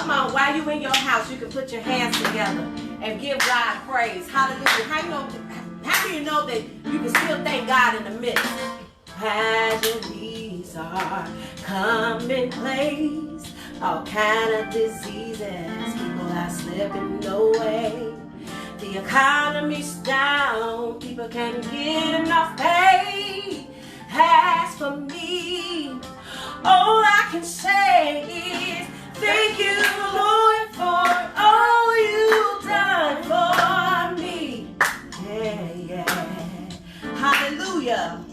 Come on, while you in your house, you can put your hands together and give God praise. Hallelujah. How do you know that you can still thank God in the midst? Tragedies are commonplace. All kind of diseases. People are slipping away. The economy's down. People can't get enough pay. As for me, all I can say is thank you, Lord, for all you've done for me. Yeah. Hallelujah.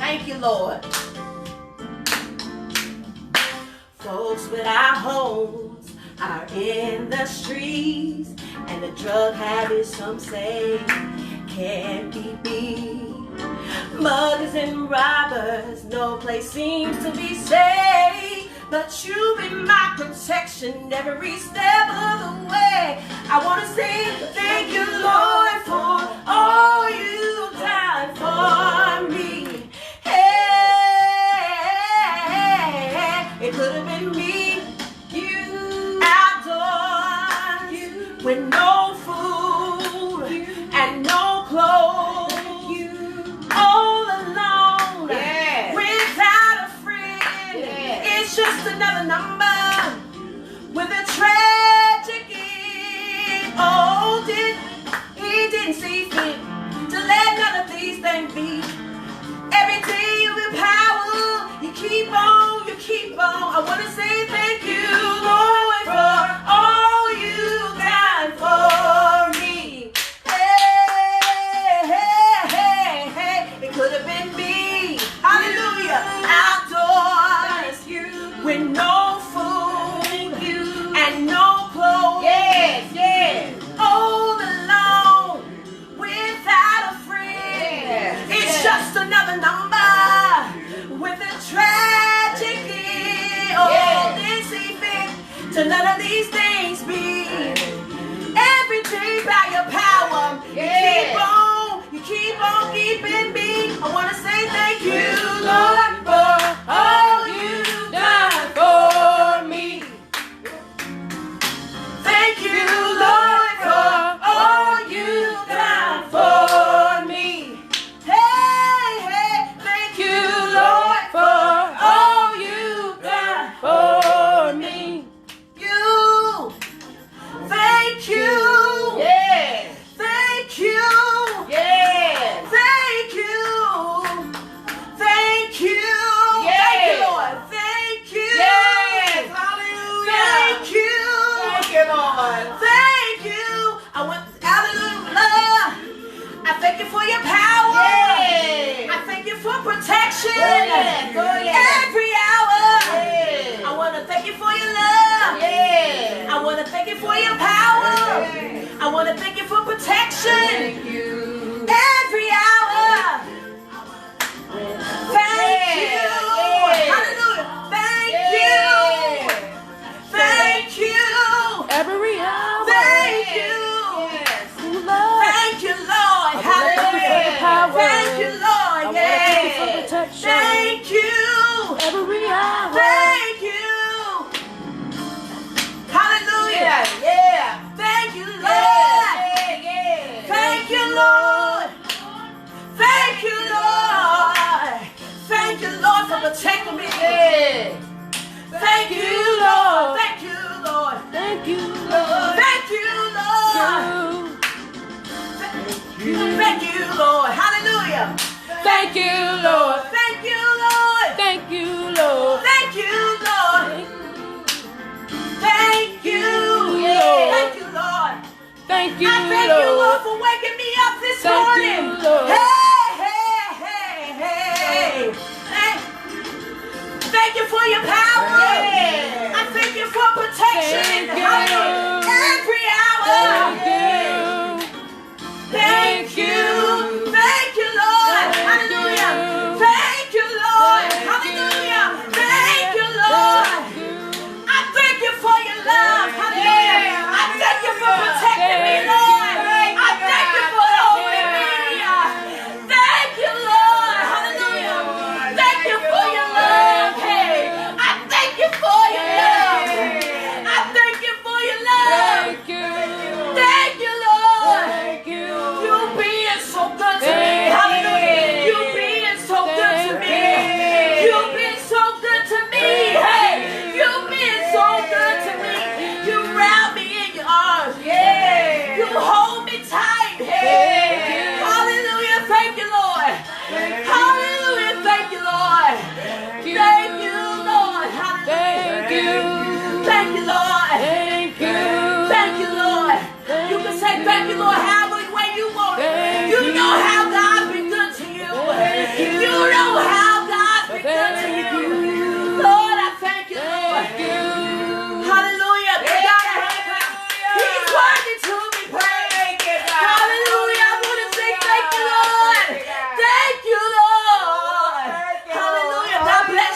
Thank you, Lord. Folks without homes are in the streets, and the drug habits, some say, can't be beat. Muggers and robbers, no place seems to be safe, but you be my protection every step of the way. I want to say thank you, Lord, for all you've done for me. Hey, it could have been me, you, outdoors, with no food and no clothes. All alone, without a friend. It's just another number with a tragic end. Oh, he didn't see fit to let none of these things be. Every day you empower, you keep on, you keep on. I want to say thank you, Lord, for all you've done for me. It could have been me, hallelujah, outdoors, with no food and no clothes. Yes. All alone, without a friend. It's just another number with a tragic end. Oh, this event to none of these things be. Every day by your power, you keep on keeping me. I want to say thank you, Lord, for all you've done for me. Thank you, Lord, for all you've done for me. Hey, thank you, Lord, for all you've done for me. Thank you. Yes. Thank you. Yes. Thank you. Thank you. Yes. Thank you, Lord. Thank you. Yes. Hallelujah. Thank you. Thank you, Lord. Thank you. I want hallelujah. I thank you for your power. Yes. I thank you for protection. Yes. Every hour. Yes. I want to thank you for your love. Yes. I want to thank you for your power. Yes. I want to thank you for protection. Thank you. Every hour. Thank you. Yes. Hallelujah. Thank you. Thank you. Every hour. Thank you. Yes. Thank you, Lord. Hallelujah. Thank you, Lord. Yes. Thank you. Every hour. Thank you. Hallelujah. Yeah. Thank you, Lord. Thank you, Lord. Thank you, Lord. Thank you, Lord, for protecting me. Thank you, Lord. Thank you, Lord. Thank you, Lord. Thank you, Lord. Thank you, Lord. Hallelujah. Thank you, Lord. Thank you, Lord. Thank you, Lord. Thank you, Lord. Thank you, Lord. Thank you, Lord. Thank you, Lord. I thank you, Lord, for waking me up this morning. You, Lord. Hey. Thank you for your power. I thank you for protection. Every hour. Thank you. Thank you, Lord. Hallelujah. Thank you, Lord. Hallelujah. Thank you, Lord. I thank you for your love. Hallelujah. I thank you for protecting me, Lord. I thank you for holding me. Thank you, Lord. Hallelujah. Thank you for your love. Hey, I thank you for your love.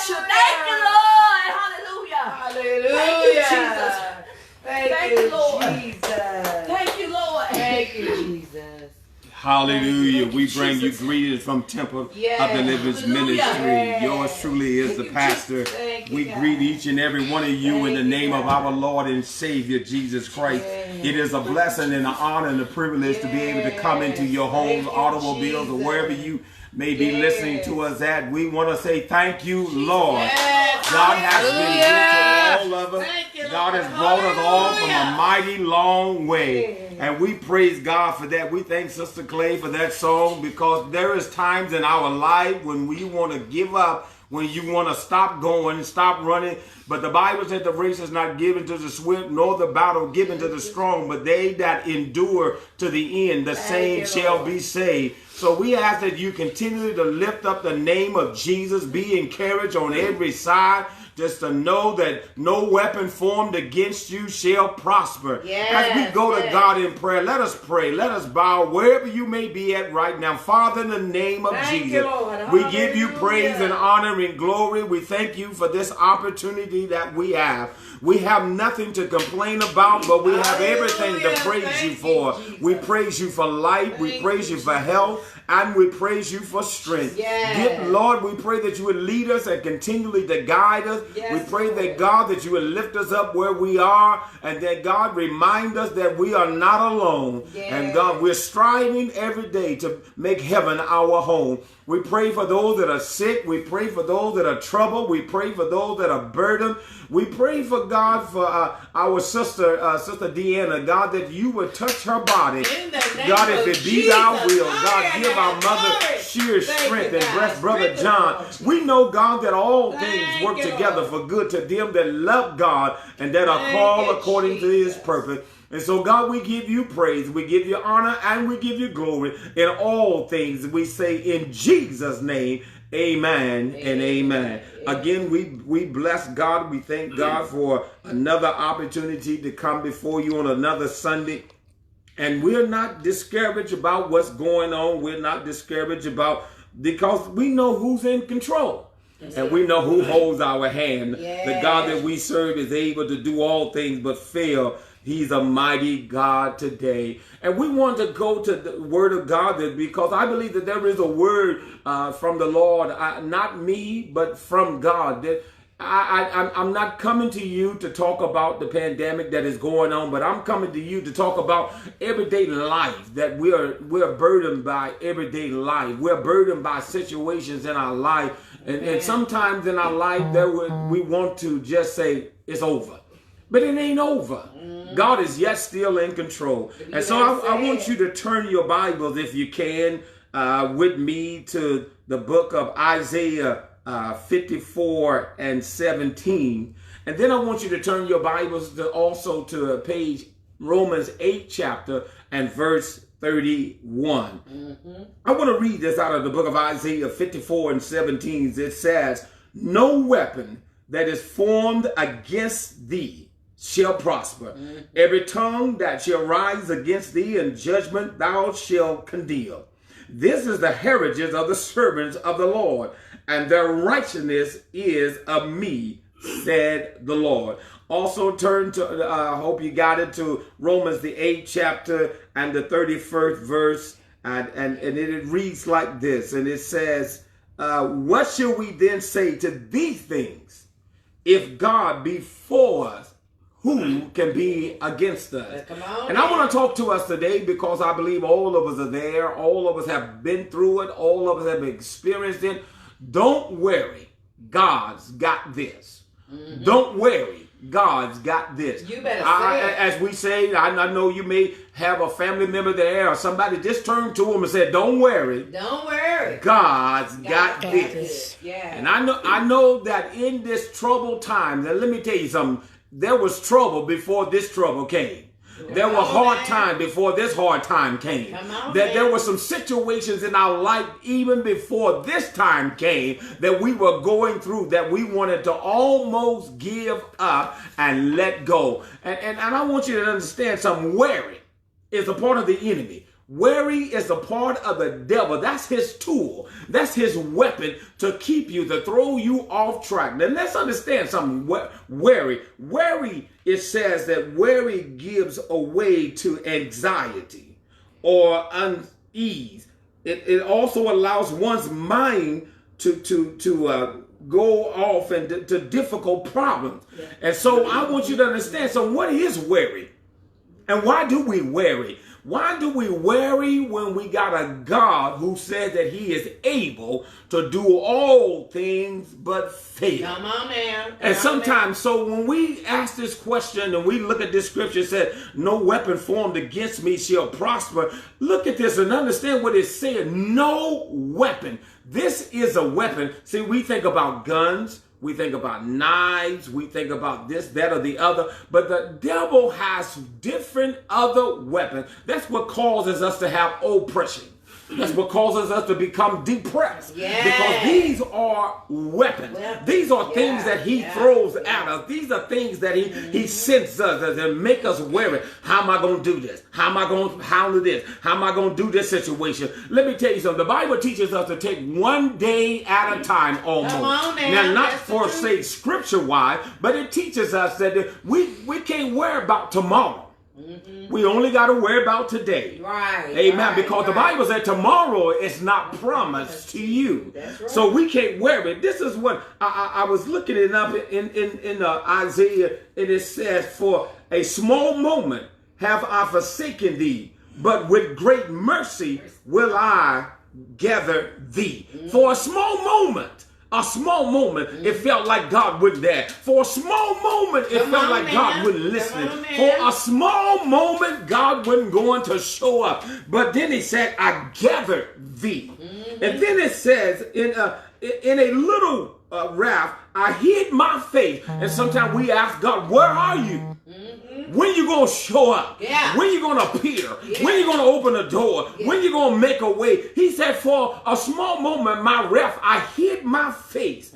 bless you. Thank you, Lord. Hallelujah. Hallelujah. Thank you, Lord. Jesus. Thank you, Lord. Thank you, Jesus. Hallelujah. We bring you greetings from Temple of Deliverance Ministry. Yes. Yours truly is the pastor. We greet each and every one of you in the name of our Lord and Savior, Jesus Christ. It is a blessing and an honor and a privilege to be able to come into your homes, automobiles, or wherever you may be listening to us at. We want to say thank you, Lord. God has been good to all of us. God has brought us all from a mighty long way. And we praise God for that. We thank Sister Clay for that song, because there is times in our life when we want to give up, when you want to stop going, stop running. But the Bible said the race is not given to the swift, nor the battle given to the strong, but they that endure to the end, the same shall be saved. So we ask that you continue to lift up the name of Jesus, be encouraged on every side, just to know that no weapon formed against you shall prosper. As we go to God in prayer, let us pray. Let us bow wherever you may be at right now. Father, in the name of Jesus, we give you praise and honor and glory. We thank you for this opportunity that we have. We have nothing to complain about, but we have everything to praise you for. We praise you for life. We praise you for health. And we praise you for strength. Lord, we pray that you would lead us and continually to guide us. We pray that, God, that you would lift us up where we are, and that, God, remind us that we are not alone. And, God, we're striving every day to make heaven our home. We pray for those that are sick. We pray for those that are troubled. We pray for those that are burdened. We pray for, God, for our sister, Sister Deanna, God, that you would touch her body. God, if it be thy will, God, give our mother sheer strength, and bless Brother John. We know, God, that all things work together for good to them that love God and that are called according to his purpose. And so, God, we give you praise, we give you honor, and we give you glory in all things. We say in Jesus' name, amen and amen. Again, we bless God. We thank God for another opportunity to come before you on another Sunday. And we're not discouraged about what's going on. We're not discouraged about, because we know who's in control. And we know who holds our hand. The God that we serve is able to do all things but fail. He's a mighty God today. And we want to go to the word of God, because I believe that there is a word from the Lord, not me, but from God. That I'm not coming to you to talk about the pandemic that is going on, but I'm coming to you to talk about everyday life, that we're burdened by everyday life. We're burdened by situations in our life. And sometimes in our life, we want to just say it's over. But it ain't over. God is yet still in control. And so I want you to turn your Bibles, if you can, with me to the book of Isaiah 54 and 17. And then I want you to turn your Bibles also to page Romans 8 chapter and verse 31. I want to read this out of the book of Isaiah 54 and 17. It says, "No weapon that is formed against thee shall prosper. Every tongue that shall rise against thee in judgment thou shalt condemn. This is the heritage of the servants of the Lord, and their righteousness is of me, said the Lord." Also turn to, I hope you got it, to Romans the 8th chapter and the 31st verse. And it reads like this. And it says, "What shall we then say to these things? If God be for us, who can be against us?" And I want to talk to us today, because I believe all of us are there. All of us have been through it. All of us have experienced it. Don't worry. God's got this. Don't worry. God's got this. You better say it. As we say, I know you may have a family member there or somebody, just turn to them and say, "Don't worry. Don't worry. God's got this." And I know that in this troubled time, and let me tell you something, there was trouble before this trouble came. There were hard times before this hard time came. That there were some situations in our life even before this time came that we were going through, that we wanted to almost give up and let go. And I want you to understand something. Worry is a part of the enemy. Worry is a part of the devil. That's his tool. That's his weapon to keep you, to throw you off track. Now let's understand something. Worry, it says that worry gives away to anxiety or unease. It also allows one's mind to go off into difficult problems. Yeah. And so I want you to understand. So what is worry? And why do we worry? Why do we worry when we got a God who said that he is able to do all things but fail? Come on, man. And sometimes, so when we ask this question and we look at this scripture, it said, no weapon formed against me shall prosper. Look at this and understand what it's saying. No weapon. This is a weapon. See, we think about guns. We think about knives, we think about this, that, or the other, but the devil has different other weapons. That's what causes us to have oppression. That's what causes us to become depressed. Yeah. Because these are weapons. These are things that he throws at us. These are things that he sends us that make us worry. How am I going to do this? How am I going to handle this? How am I going to do this situation? Let me tell you something. The Bible teaches us to take one day at a time almost. Come on, man. Now, not for say scripture-wise, but it teaches us that we can't worry about tomorrow. We only got to worry about today. Right. Amen. Right, because the Bible said tomorrow is not promised to you. That's right. So we can't worry. This is what I was looking it up in Isaiah, and it says, for a small moment have I forsaken thee, but with great mercy will I gather thee. For a small moment. A small moment, it felt like God wasn't there. For a small moment, it felt like God wasn't listening. For a small moment, God wasn't going to show up. But then he said, I gathered thee. And then it says, in a little wrath, I hid my face. And sometimes we ask God, where are you? When you going to show up? Yeah. When you going to appear? Yeah. When you going to open the door? Yeah. When you going to make a way? He said, for a small moment, my wrath, I hid my face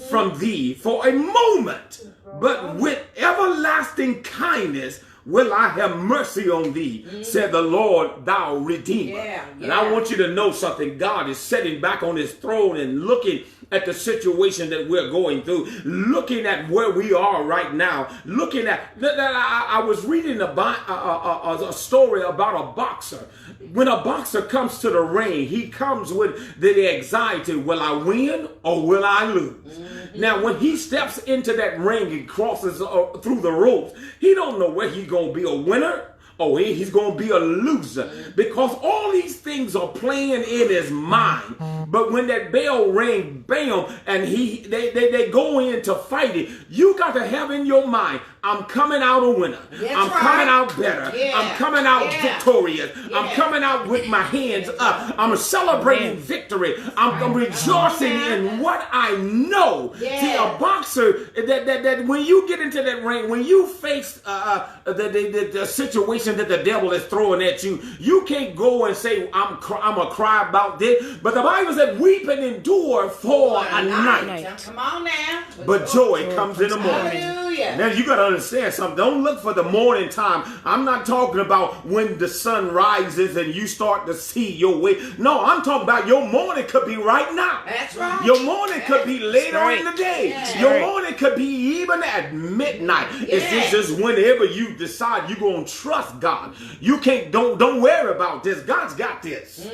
from thee for a moment. But with everlasting kindness will I have mercy on thee, said the Lord, thou Redeemer. Yeah. And I want you to know something. God is sitting back on his throne and looking at the situation that we're going through, looking at where we are right now, looking at, I was reading a story about a boxer. When a boxer comes to the ring, he comes with the anxiety, will I win or will I lose? Now, when he steps into that ring and crosses through the ropes, he don't know where he's going to be a winner or he's going to be a loser, because all these things are playing in his mind. But when that bell ring, bam, and they go in to fight it, you got to have in your mind, I'm coming out a winner. I'm coming out better. I'm coming out victorious. I'm coming out with my hands up. I'm celebrating victory. I'm rejoicing in what I know. See, a boxer, that when you get into that ring, when you face the situation that the devil is throwing at you, you can't go and say, I'm going to cry about this. But the Bible said, weep and endure for a night. Come on now. But joy comes in the morning. Hallelujah. Now you got to understand something. Don't look for the morning time. I'm not talking about when the sun rises and you start to see your way. No, I'm talking about your morning could be right now. That's right. Your morning could be later in the day. Yeah. Your morning could be even at midnight. It's just whenever you decide you're going to trust God. You can't, don't worry about this. God's got this.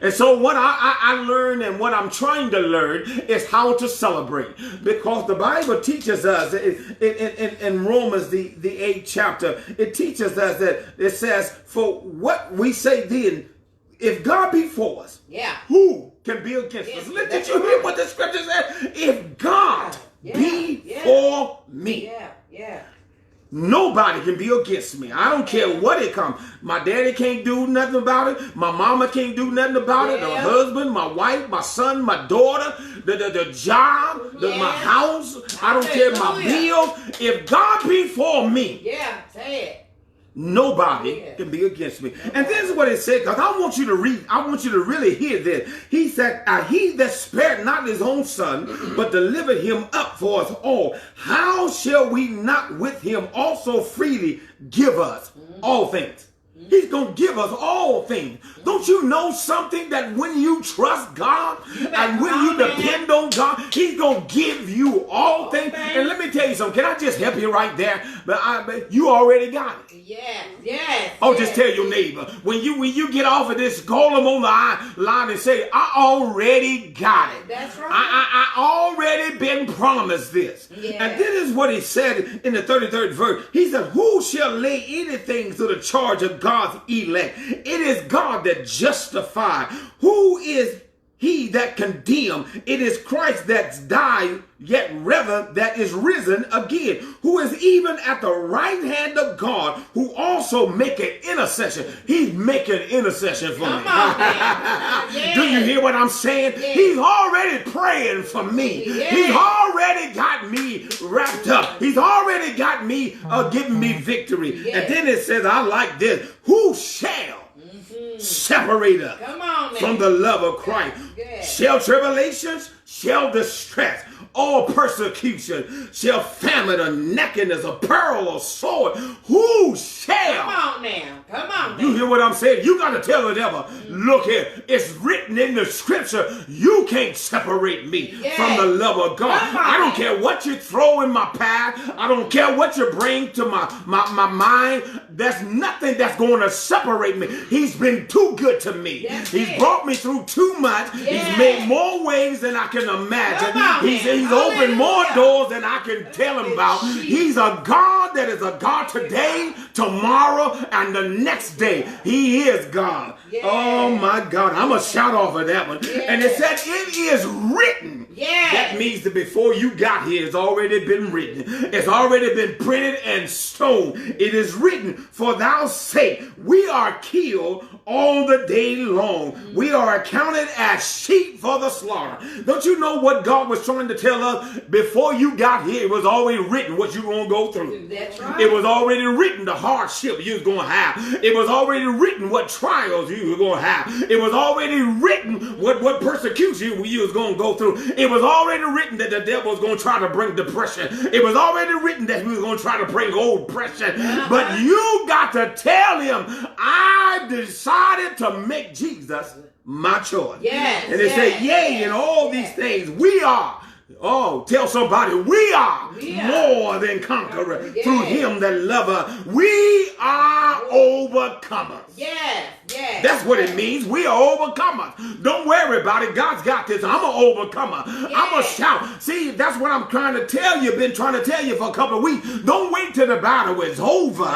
And so what I learned and what I'm trying to learn is how to celebrate. Because the Bible teaches us in Romans, the 8th chapter, it teaches us that it says, for what we say then, if God be for us, who can be against us? Did you hear what the scripture said? If God be for me. Nobody can be against me. I don't care what it comes. My daddy can't do nothing about it. My mama can't do nothing about it. The husband, my wife, my son, my daughter, the job, my house. I don't care my bills. If God be for me, say it. Nobody can be against me. And this is what it said, because I want you to read. I want you to really hear this. He said, he that spared not his own son, but delivered him up for us all, how shall we not with him also freely give us all things? He's going to give us all things. Don't you know something that when you trust God and when you depend on God, he's going to give you all things. And let me tell you something. Can I just help you right there? But you already got it. Yes. Oh, just tell your neighbor. When you get off of this, call them on the line and say, I already got it. That's right. I already been promised this. Yeah. And this is what he said in the 33rd verse. He said, who shall lay anything to the charge of God's elect? It is God that justifies. Who is he that condemn? It is Christ that's died, yet rather that is risen again, who is even at the right hand of God, who also make an intercession. He's making intercession for me. Do you hear what I'm saying? Yeah. He's already praying for me. Yeah. He's already got me wrapped up. He's already got me giving me victory. Yeah. And then it says, I like this, who shall separate us from the love of Christ? Yeah. Shall tribulations, shall distress, or persecution, shall famine, or nakedness, or peril, or sword? Who shall? Come on You hear what I'm saying? You got to tell the devil, look here, it's written in the scripture, you can't separate me from the love of God. I don't care what you throw in my path. I don't care what you bring to my mind. There's nothing that's going to separate me. He's been too good to me. He's brought me through too much. He's made more ways than I can imagine. He's opened more doors than I can tell him about. He's a God that is a God today, tomorrow, and the next day. He is God. Oh my God. I'm going to shout off of that one. And it said it is written. That means that before you got here, it's already been written. It's already been printed and stone. It is written, for thou sake, we are killed all the day long. We are accounted as sheep for the slaughter. Don't you know what God was trying to tell us? Before you got here, it was already written what you're going to go through. That's right. It was already written the hardship you was going to have. It was already written what trials you were going to have. It was already written what persecution you was going to go through. It was already written that the devil was going to try to bring depression. It was already written that he was going to try to bring oppression. But you got to tell him, I decided to make Jesus my choice. And they say, yea, in all these things, we are. Oh, tell somebody, we are more than conquerors through him that love us. We are overcomers. That's what it means. We are overcomers. Don't worry about it. God's got this. I'm an overcomer. I'm going to shout. See, that's what I'm trying to tell you. Been trying to tell you for a couple of weeks. Don't wait till the battle is over.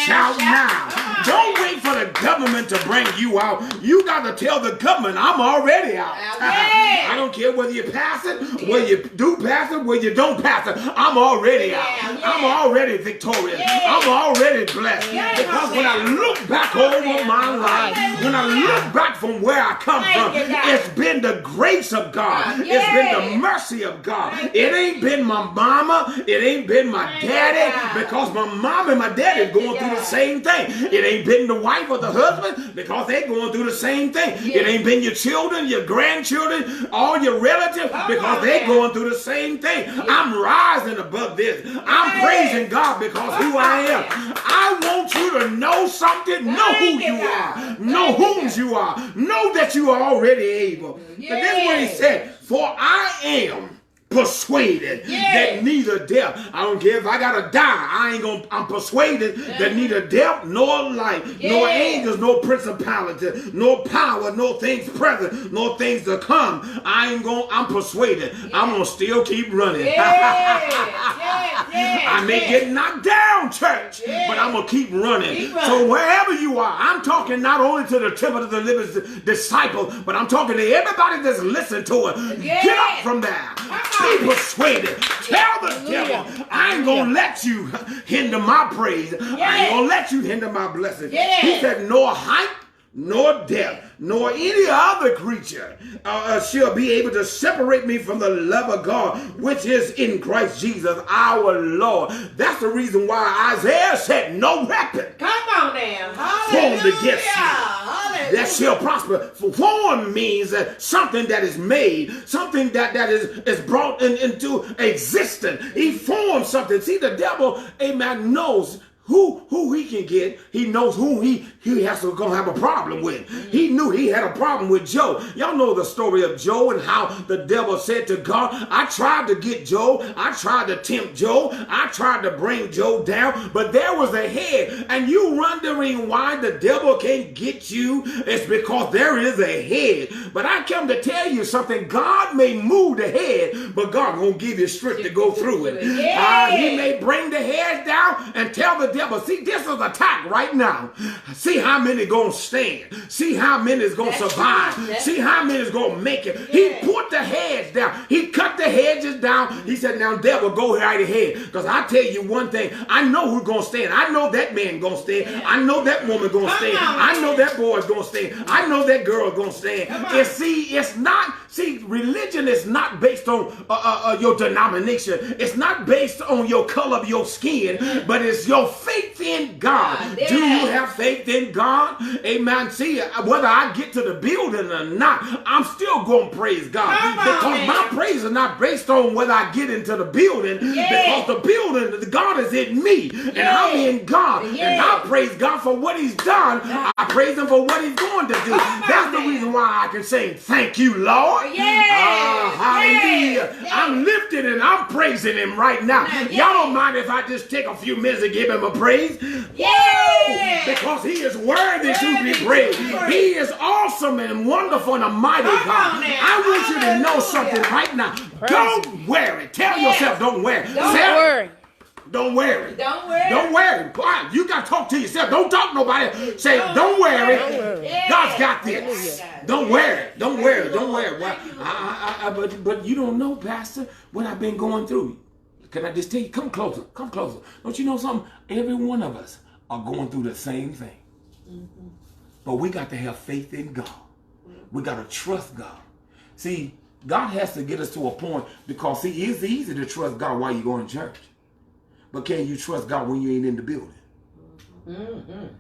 Shout now. Don't wait for the government to bring you out. You got to tell the government, I'm already out. I don't care whether you pass it, whether you do pass it, whether you don't pass it. I'm already out. I'm already victorious. I'm already blessed. Because when I look back over my life, when I look back from where I come from, it's been the grace of God. It's been the mercy of God. It ain't been my mama. It ain't been my daddy, because my mom and my daddy is going through the same thing. It ain't been the wife or the husband, because they're going through the same thing. It ain't been your children, your grandchildren, all your relatives, because they're going through the same thing. I'm rising above this. I'm praising God because who I am. I want you to know something. Know who you are. Know whom you are. Know that you are already able. But this is what he said. For I am persuaded that neither death, I don't care if I gotta die, I'm persuaded that neither death nor life, nor angels, nor principality, nor power, nor things present, nor things to come, I'm persuaded. I'm gonna still keep running. I may get knocked down, church, but I'm gonna keep running. So wherever you are, I'm talking not only to the temple of the living disciples, but I'm talking to everybody that's listening to it. Get up from there. Be persuaded. Tell the devil, I ain't gonna let you hinder my praise. I ain't gonna let you hinder my blessing. He said, nor height, nor depth, nor any other creature shall be able to separate me from the love of God, which is in Christ Jesus our Lord. That's the reason why Isaiah said, no weapon formed against you that shall prosper. Form means something that is made, something that is brought into existence. He formed something. See, the devil, amen, knows who he can get. He knows who he has to gonna have a problem with. He knew he had a problem with Job. Y'all know the story of Job and how the devil said to God, I tried to get Job. I tried to tempt Job. I tried to bring Job down, but there was a head. And you wondering why the devil can't get you? It's because there is a head. But I come to tell you something. God may move the head, but God gonna give you strength to go through it. He may bring the head down and tell the devil, see, this is attack right now. See how many gonna stand. See how many is gonna survive. See how many is gonna make it. He put the heads down. He cut the hedges down. He said, now devil, go right ahead. Because I tell you one thing, I know who's gonna stand. I know that man gonna stand. I know that woman gonna stand. I know that boy's gonna stand. I know that girl gonna stand. And see, religion is not based on your denomination. It's not based on your color of your skin, but it's your faith in God. Do you have faith in God? Amen. See, whether I get to the building or not, I'm still going to praise God. Because my praise is not based on whether I get into the building, because the building, God is in me, and I'm in God. And I praise God for what he's done. I praise him for what he's going to do. That's the reason why I can say, thank you, Lord. Hallelujah. I'm lifted and I'm praising him right now. Y'all don't mind if I just take a few minutes and give him a praise? Because he is worthy to be praised. He is awesome and wonderful and a mighty God. I want you to know something right now. Don't worry. Tell yourself, don't worry. Don't worry. Don't worry. Don't worry. Don't worry. Boy, you got to talk to yourself. Don't talk to nobody. Say, don't worry. God's got this. Don't worry. Don't worry. Don't worry. Well, but you don't know, Pastor, what I've been going through. Can I just tell you? Come closer. Come closer. Don't you know something? Every one of us are going through the same thing. But we got to have faith in God. We got to trust God. See, God has to get us to a point, because see, it's easy to trust God while you're going to church. But can you trust God when you ain't in the building?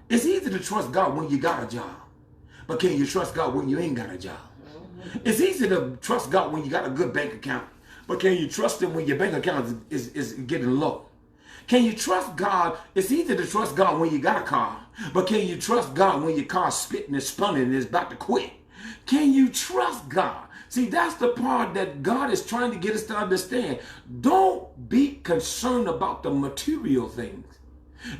It's easy to trust God when you got a job. But can you trust God when you ain't got a job? It's easy to trust God when you got a good bank account. But can you trust him when your bank account is getting low? Can you trust God? It's easy to trust God when you got a car. But can you trust God when your car's spitting and spunning and is about to quit? Can you trust God? See, that's the part that God is trying to get us to understand. Don't be concerned about the material things,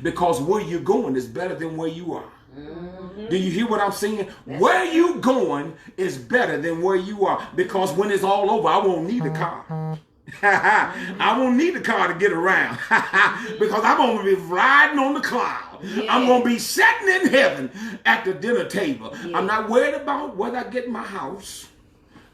because where you're going is better than where you are. Do you hear what I'm saying? Where you going is better than where you are, because when it's all over, I won't need a car. I won't need a car to get around because I'm going to be riding on the cloud. I'm going to be sitting in heaven at the dinner table. I'm not worried about whether I get my house.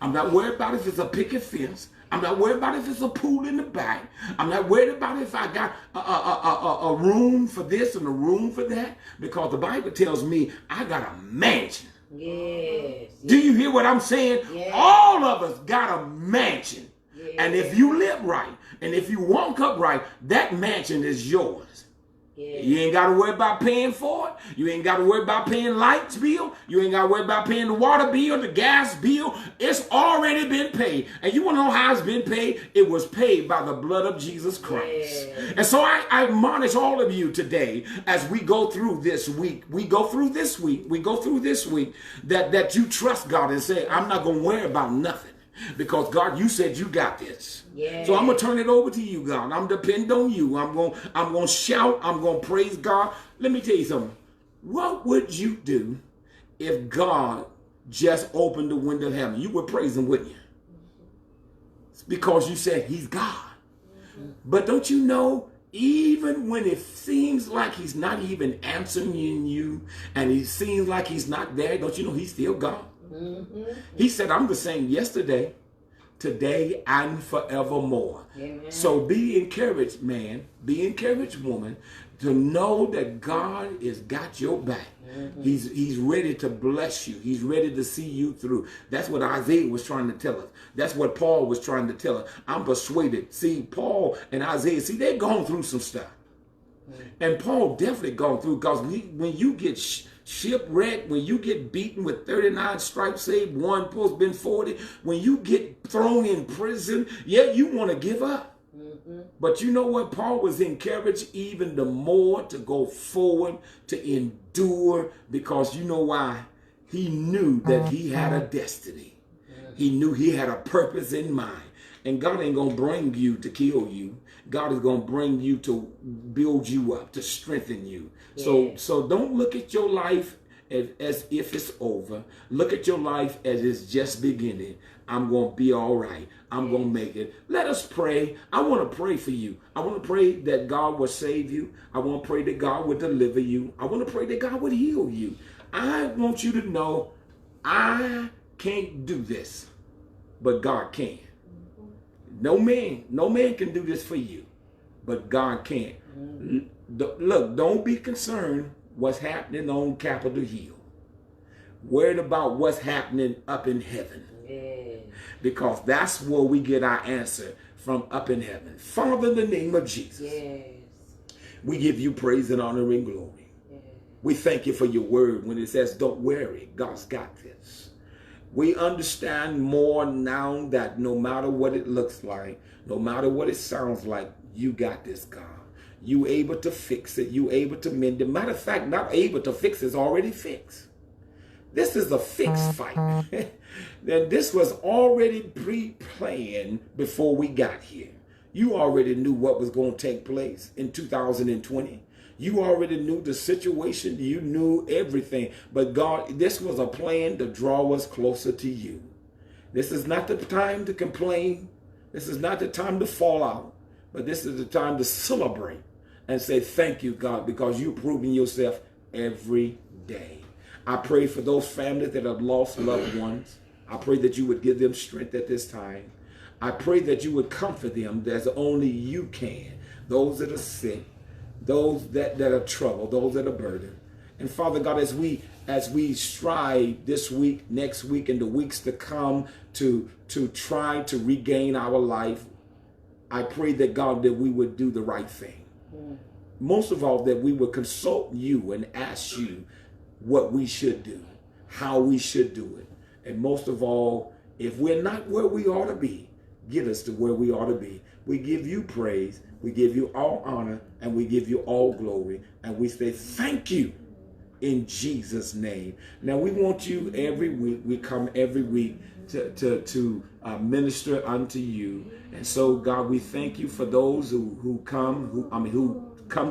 I'm not worried about if it's a picket fence. I'm not worried about if it's a pool in the back. I'm not worried about if I got a room for this and a room for that, because the Bible tells me I got a mansion. Yes. Do you hear what I'm saying? Yes. All of us got a mansion. Yes. And if you live right and if you walk up right, that mansion is yours. Yeah. You ain't got to worry about paying for it. You ain't got to worry about paying lights bill. You ain't got to worry about paying the water bill, the gas bill. It's already been paid. And you want to know how it's been paid? It was paid by the blood of Jesus Christ. Yeah. And so I admonish all of you today as we go through this week. We go through this week that you trust God and say, I'm not going to worry about nothing. Because God, you said you got this. Yeah. So I'm going to turn it over to you, God. I'm depending on you. I'm going to shout. I'm going to praise God. Let me tell you something. What would you do if God just opened the window of heaven? You would praise him, wouldn't you? It's because you said he's God. But don't you know, even when it seems like he's not even answering you and it seems like he's not there, don't you know he's still God? He said, I'm the same yesterday, today, and forevermore. Amen. So be encouraged, man. Be encouraged, woman, to know that God has got your back. He's ready to bless you. He's ready to see you through. That's what Isaiah was trying to tell us. That's what Paul was trying to tell us. I'm persuaded. See, Paul and Isaiah, see, they've gone through some stuff. And Paul definitely gone through, because when you get shipwrecked, when you get beaten with 39 stripes, saved, one post, been 40, when you get thrown in prison, yeah, you want to give up. But you know what? Paul was encouraged even the more to go forward, to endure, because you know why? He knew that he had a destiny. He knew he had a purpose in mind. And God ain't going to bring you to kill you. God is going to bring you to build you up, to strengthen you. Yeah. So don't look at your life as if it's over. Look at your life as it's just beginning. I'm going to be all right. I'm going to make it. Let us pray. I want to pray for you. I want to pray that God will save you. I want to pray that God will deliver you. I want to pray that God would heal you. I want you to know I can't do this, but God can. No man can do this for you, but God can. Look, don't be concerned what's happening on Capitol Hill. Worried about what's happening up in heaven. Yeah. Because that's where we get our answer, from up in heaven. Father, in the name of Jesus, yes, we give you praise and honor and glory. Yes. We thank you for your word when it says, don't worry, God's got this. We understand more now that no matter what it looks like, no matter what it sounds like, you got this, God. You able to fix it. You able to mend it. Matter of fact, not able to fix it, it's already fixed. This is a fixed fight. And this was already pre-planned before we got here. You already knew what was going to take place in 2020. You already knew the situation. You knew everything. But God, this was a plan to draw us closer to you. This is not the time to complain. This is not the time to fall out. But this is the time to celebrate and say, thank you, God, because you're proving yourself every day. I pray for those families that have lost loved ones. I pray that you would give them strength at this time. I pray that you would comfort them as only you can. Those that are sick, those that are troubled, those that are burdened. And Father God, as we strive this week, next week, and the weeks to come to try to regain our life, I pray that God, that we would do the right thing. Most of all, that we would consult you and ask you what we should do, how we should do it. And most of all, if we're not where we ought to be, get us to where we ought to be. We give you praise, we give you all honor, and we give you all glory. And we say thank you in Jesus' name. Now we want you every week. We come every week to minister unto you. And so God, we thank you for those who come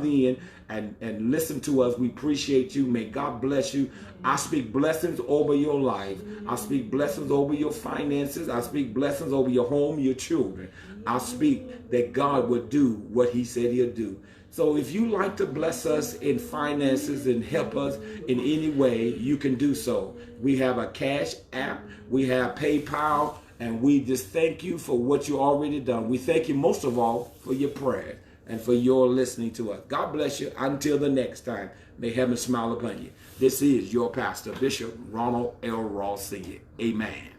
in and listen to us. We appreciate you. May God bless you. I speak blessings over your life. I speak blessings over your finances. I speak blessings over your home, your children. I speak that God would do what he said he'll do. So if you like to bless us in finances and help us in any way, you can do so. We have a Cash App. We have PayPal. And we just thank you for what you already done. We thank you most of all for your prayers and for your listening to us. God bless you. Until the next time, may heaven smile upon you. This is your pastor, Bishop Ronald L. Ross Sr. Amen.